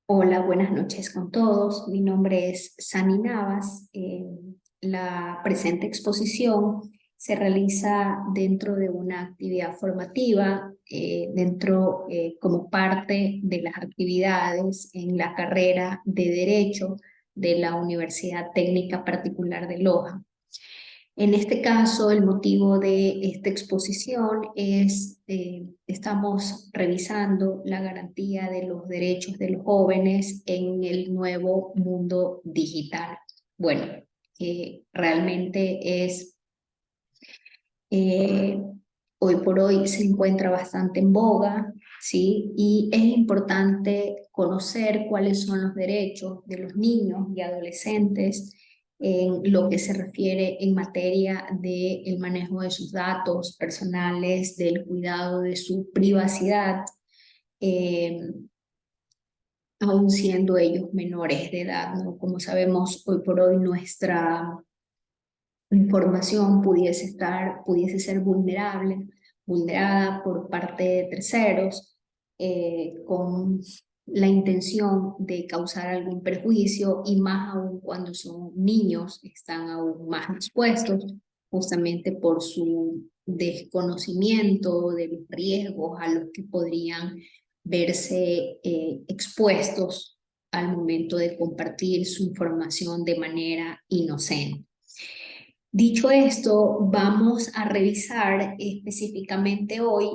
Hola, buenas noches con todos. Mi nombre es Sani Navas. La presente exposición se realiza dentro de una actividad formativa, como parte de las actividades en la carrera de Derecho de la Universidad Técnica Particular de Loja. En este caso, el motivo de esta exposición es, estamos revisando la garantía de los derechos de los jóvenes en el nuevo mundo digital. Bueno, realmente eh, hoy por hoy se encuentra bastante en boga, ¿sí? Y es importante conocer cuáles son los derechos de los niños y adolescentes en lo que se refiere en materia del manejo de sus datos personales, del cuidado de su privacidad, eh, aun siendo ellos menores de edad, ¿no? Como sabemos, hoy por hoy nuestra información pudiese ser vulnerada por parte de terceros, con la intención de causar algún perjuicio y más aún cuando son niños, están aún más expuestos justamente por su desconocimiento de los riesgos a los que podrían verse expuestos al momento de compartir su información de manera inocente. Dicho esto, vamos a revisar específicamente hoy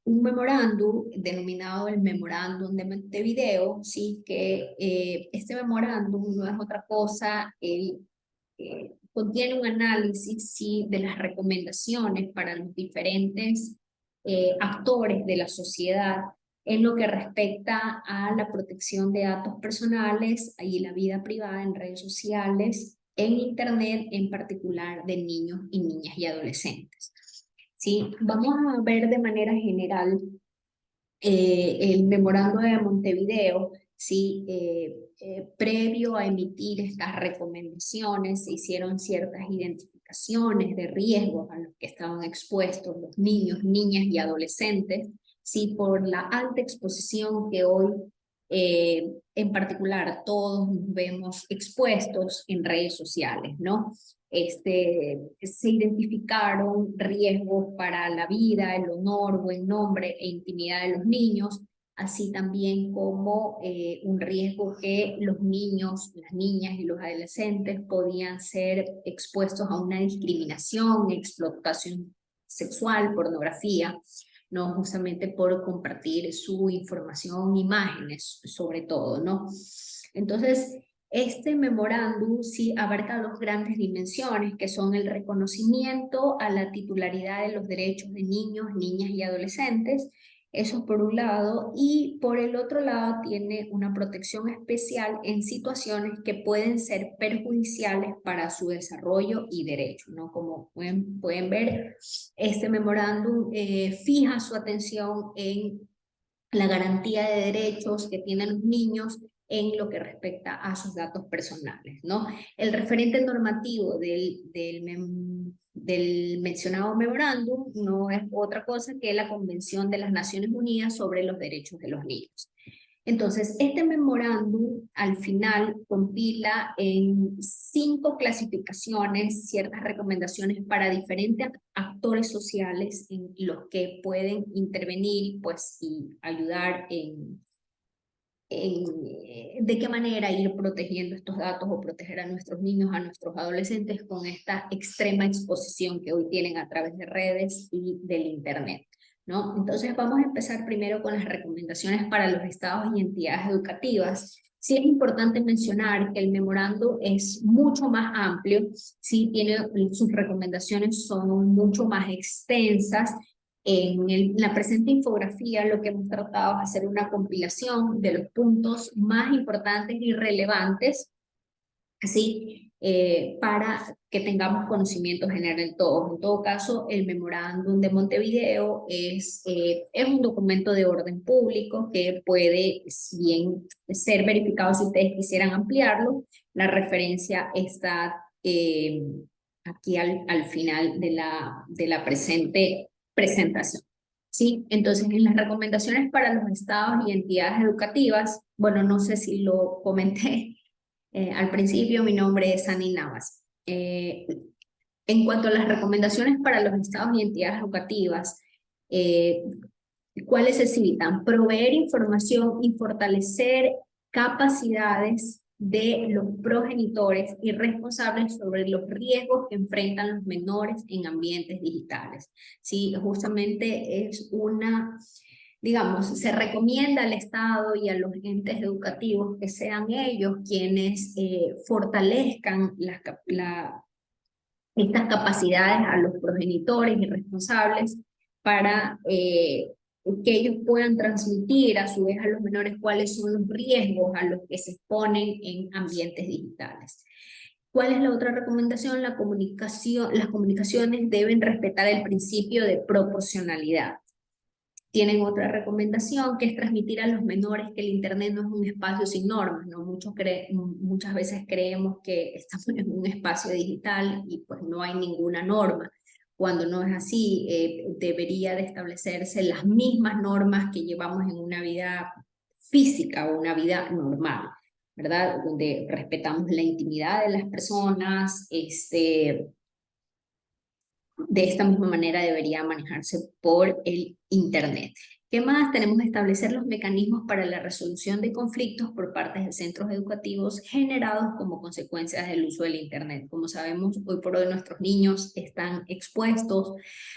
un memorándum denominado el Memorándum de Montevideo, ¿sí? Que este memorándum no es otra cosa, contiene un análisis, ¿sí? De las recomendaciones para los diferentes actores de la sociedad en lo que respecta a la protección de datos personales y la vida privada en redes sociales, en Internet, en particular de niños y niñas y adolescentes. ¿Sí? Vamos a ver de manera general el memorando de Montevideo. ¿Sí? Previo a emitir estas recomendaciones, se hicieron ciertas identificaciones de riesgos a los que estaban expuestos los niños, niñas y adolescentes, ¿sí? Por la alta exposición que hoy, en particular, todos nos vemos expuestos en redes sociales, ¿no? Se identificaron riesgos para la vida, el honor, buen nombre e intimidad de los niños, así también como un riesgo que los niños, las niñas y los adolescentes podían ser expuestos a una discriminación, explotación sexual, pornografía, ¿no? Justamente por compartir su información, imágenes, sobre todo, ¿no? Entonces, este memorándum sí abarca dos grandes dimensiones, que son el reconocimiento a la titularidad de los derechos de niños, niñas y adolescentes, eso por un lado, y por el otro lado tiene una protección especial en situaciones que pueden ser perjudiciales para su desarrollo y derecho, ¿no? Como pueden ver, este memorándum fija su atención en la garantía de derechos que tienen los niños en lo que respecta a sus datos personales, ¿no? El referente normativo del mencionado memorándum no es otra cosa que la Convención de las Naciones Unidas sobre los Derechos de los Niños. Entonces, este memorándum al final compila en 5 clasificaciones ciertas recomendaciones para diferentes actores sociales en los que pueden intervenir, pues, y ayudar de qué manera ir protegiendo estos datos o proteger a nuestros niños, a nuestros adolescentes con esta extrema exposición que hoy tienen a través de redes y del Internet, ¿no? Entonces vamos a empezar primero con las recomendaciones para los estados y entidades educativas. Sí es importante mencionar que el memorando es mucho más amplio, sí tiene, sus recomendaciones son mucho más extensas. La presente infografía lo que hemos tratado es hacer una compilación de los puntos más importantes y relevantes, así, para que tengamos conocimiento general todos. En todo caso, el memorándum de Montevideo es un documento de orden público que puede bien ser verificado si ustedes quisieran ampliarlo. La referencia está aquí al final de la presente presentación. ¿sí? Entonces, en las recomendaciones para los estados y entidades educativas, bueno, no sé si lo comenté al principio, mi nombre es Ani Navas. En cuanto a las recomendaciones para los estados y entidades educativas, eh, ¿cuáles se citan? Proveer información y fortalecer capacidades de los progenitores y responsables sobre los riesgos que enfrentan los menores en ambientes digitales. Sí, justamente es una, digamos, se recomienda al Estado y a los entes educativos que sean ellos quienes fortalezcan estas capacidades a los progenitores y responsables para que ellos puedan transmitir a su vez a los menores cuáles son los riesgos a los que se exponen en ambientes digitales. ¿Cuál es la otra recomendación? La comunicación, las comunicaciones deben respetar el principio de proporcionalidad. Tienen otra recomendación que es transmitir a los menores que el Internet no es un espacio sin normas, ¿no? Muchas veces creemos que estamos en un espacio digital y pues no hay ninguna norma. Cuando no es así, debería de establecerse las mismas normas que llevamos en una vida física o una vida normal, ¿verdad? Donde respetamos la intimidad de las personas, de esta misma manera debería manejarse por el Internet. ¿Qué más? Tenemos que establecer los mecanismos para la resolución de conflictos por parte de centros educativos generados como consecuencias del uso del Internet. Como sabemos, hoy por hoy nuestros niños están expuestos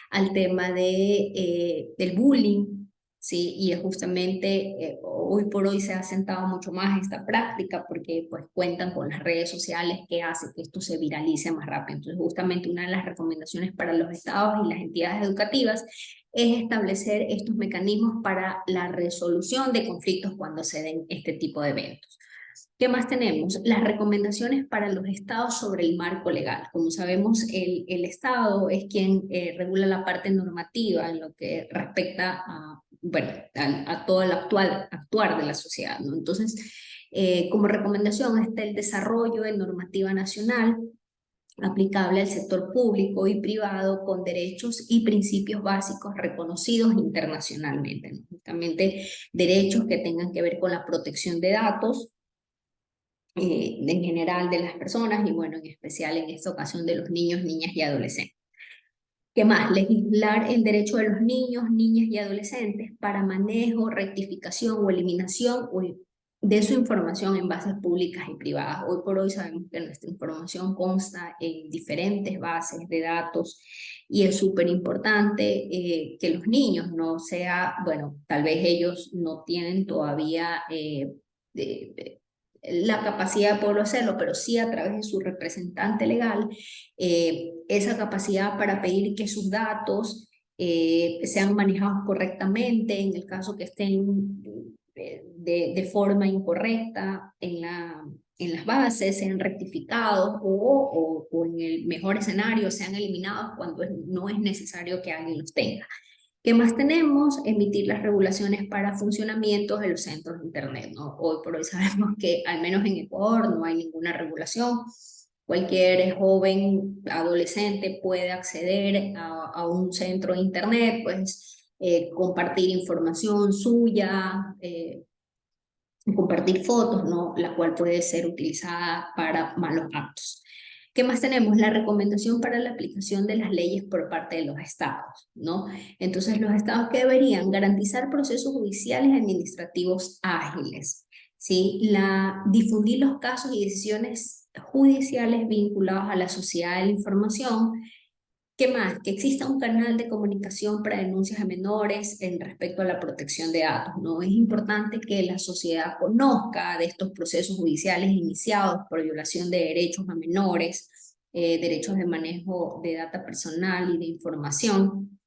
al tema del bullying, ¿sí? Y es justamente hoy por hoy se ha sentado mucho más esta práctica porque pues cuentan con las redes sociales que hace que esto se viralice más rápido. Entonces justamente una de las recomendaciones para los estados y las entidades educativas es establecer estos mecanismos para la resolución de conflictos cuando se den este tipo de eventos. ¿Qué más tenemos? Las recomendaciones para los estados sobre el marco legal. Como sabemos, el Estado es quien regula la parte normativa en lo que respecta a, bueno, a todo el actuar de la sociedad, ¿no? Entonces, como recomendación está el desarrollo de normativa nacional aplicable al sector público y privado con derechos y principios básicos reconocidos internacionalmente, ¿no? Justamente derechos que tengan que ver con la protección de datos, en general de las personas y bueno, en especial en esta ocasión de los niños, niñas y adolescentes. ¿Qué más? Legislar el derecho de los niños, niñas y adolescentes para manejo, rectificación o eliminación de su información en bases públicas y privadas. Hoy por hoy sabemos que nuestra información consta en diferentes bases de datos y es súper importante que los niños no sea, bueno, tal vez ellos no tienen todavía la capacidad de poderlo hacerlo, pero sí a través de su representante legal, esa capacidad para pedir que sus datos sean manejados correctamente en el caso que estén de forma incorrecta en las bases, sean rectificados o en el mejor escenario sean eliminados cuando no es necesario que alguien los tenga. ¿Qué más tenemos? Emitir las regulaciones para funcionamiento de los centros de Internet, ¿no? Hoy por hoy sabemos que al menos en Ecuador no hay ninguna regulación. Cualquier joven, adolescente puede acceder a un centro de Internet, pues compartir información suya, compartir fotos, ¿no? La cual puede ser utilizada para malos actos. ¿Qué más tenemos? La recomendación para la aplicación de las leyes por parte de los estados, ¿no? Entonces, los estados que deberían garantizar procesos judiciales y administrativos ágiles, ¿sí? Difundir los casos y decisiones judiciales vinculados a la sociedad de la información. ¿Qué más? Que exista un canal de comunicación para denuncias a menores en respecto a la protección de datos, ¿no? Es importante que la sociedad conozca de estos procesos judiciales iniciados por violación de derechos a menores, derechos de manejo de data personal y de información.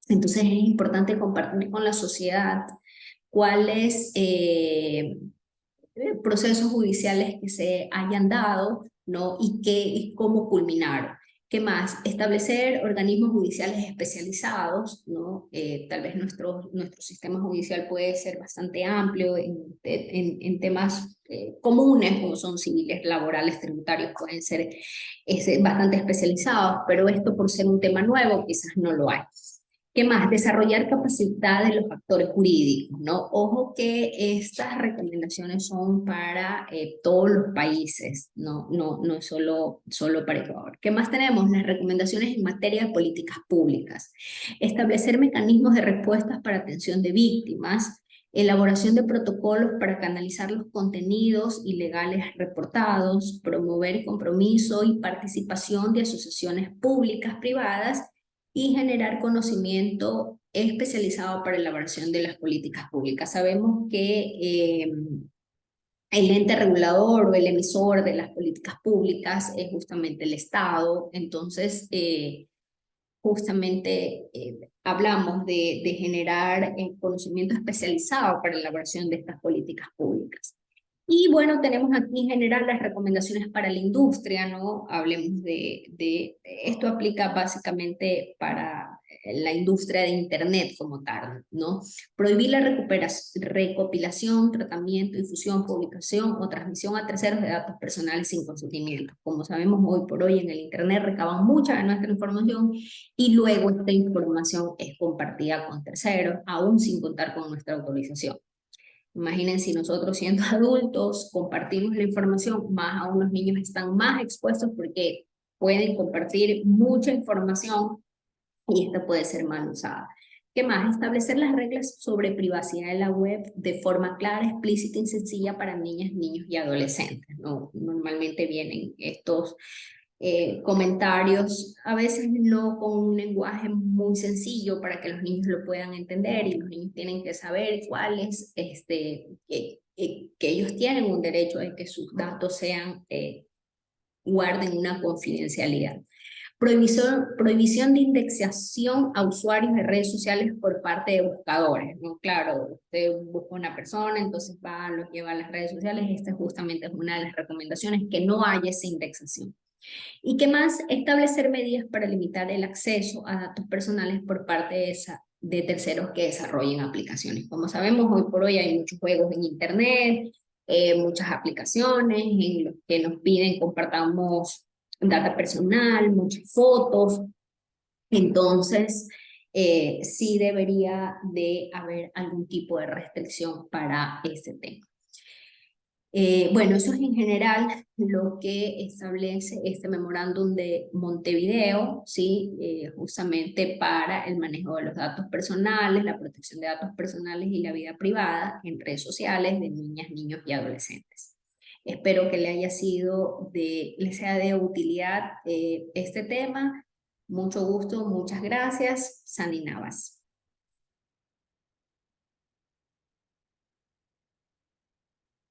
Entonces es importante compartir con la sociedad cuáles procesos judiciales que se hayan dado, ¿no? Y cómo culminaron. ¿Qué más? Establecer organismos judiciales especializados, ¿no? Tal vez nuestro sistema judicial puede ser bastante amplio en temas comunes, como son civiles, laborales, tributarios, pueden ser bastante especializados, pero esto por ser un tema nuevo quizás no lo hay. ¿Qué más? Desarrollar capacidad de los actores jurídicos, ¿no? Ojo que estas recomendaciones son para todos los países, no es solo para Ecuador. ¿Qué más tenemos? Las recomendaciones en materia de políticas públicas. Establecer mecanismos de respuestas para atención de víctimas, elaboración de protocolos para canalizar los contenidos ilegales reportados, promover compromiso y participación de asociaciones públicas, privadas, y generar conocimiento especializado para la elaboración de las políticas públicas. Sabemos que el ente regulador o el emisor de las políticas públicas es justamente el Estado, entonces justamente hablamos de generar conocimiento especializado para la elaboración de estas políticas públicas. Y bueno, tenemos aquí en general las recomendaciones para la industria, ¿no? Hablemos esto aplica básicamente para la industria de Internet como tal, ¿no? Prohibir la recopilación, tratamiento, difusión, publicación o transmisión a terceros de datos personales sin consentimiento. Como sabemos, hoy por hoy en el Internet recaban mucha de nuestra información y luego esta información es compartida con terceros, aún sin contar con nuestra autorización. Imaginen si nosotros siendo adultos compartimos la información, más aún los niños están más expuestos porque pueden compartir mucha información y esta puede ser mal usada. ¿Qué más? Establecer las reglas sobre privacidad de la web de forma clara, explícita y sencilla para niñas, niños y adolescentes, ¿no? Normalmente vienen estos comentarios, a veces no con un lenguaje muy sencillo para que los niños lo puedan entender y los niños tienen que saber cuáles, que ellos tienen un derecho de que sus datos sean, guarden una confidencialidad. Prohibición de indexación a usuarios de redes sociales por parte de buscadores, ¿no? Claro, usted busca una persona, entonces va, los lleva a las redes sociales, esta justamente es una de las recomendaciones, que no haya esa indexación. ¿Y qué más? Establecer medidas para limitar el acceso a datos personales por parte de terceros que desarrollen aplicaciones. Como sabemos, hoy por hoy hay muchos juegos en Internet, muchas aplicaciones en los que nos piden compartamos data personal, muchas fotos. Entonces, sí debería de haber algún tipo de restricción para ese tema. Bueno, eso es en general lo que establece este memorándum de Montevideo, ¿sí? Justamente para el manejo de los datos personales, la protección de datos personales y la vida privada en redes sociales de niñas, niños y adolescentes. Espero que le sea de utilidad este tema. Mucho gusto, muchas gracias. Sandy Navas.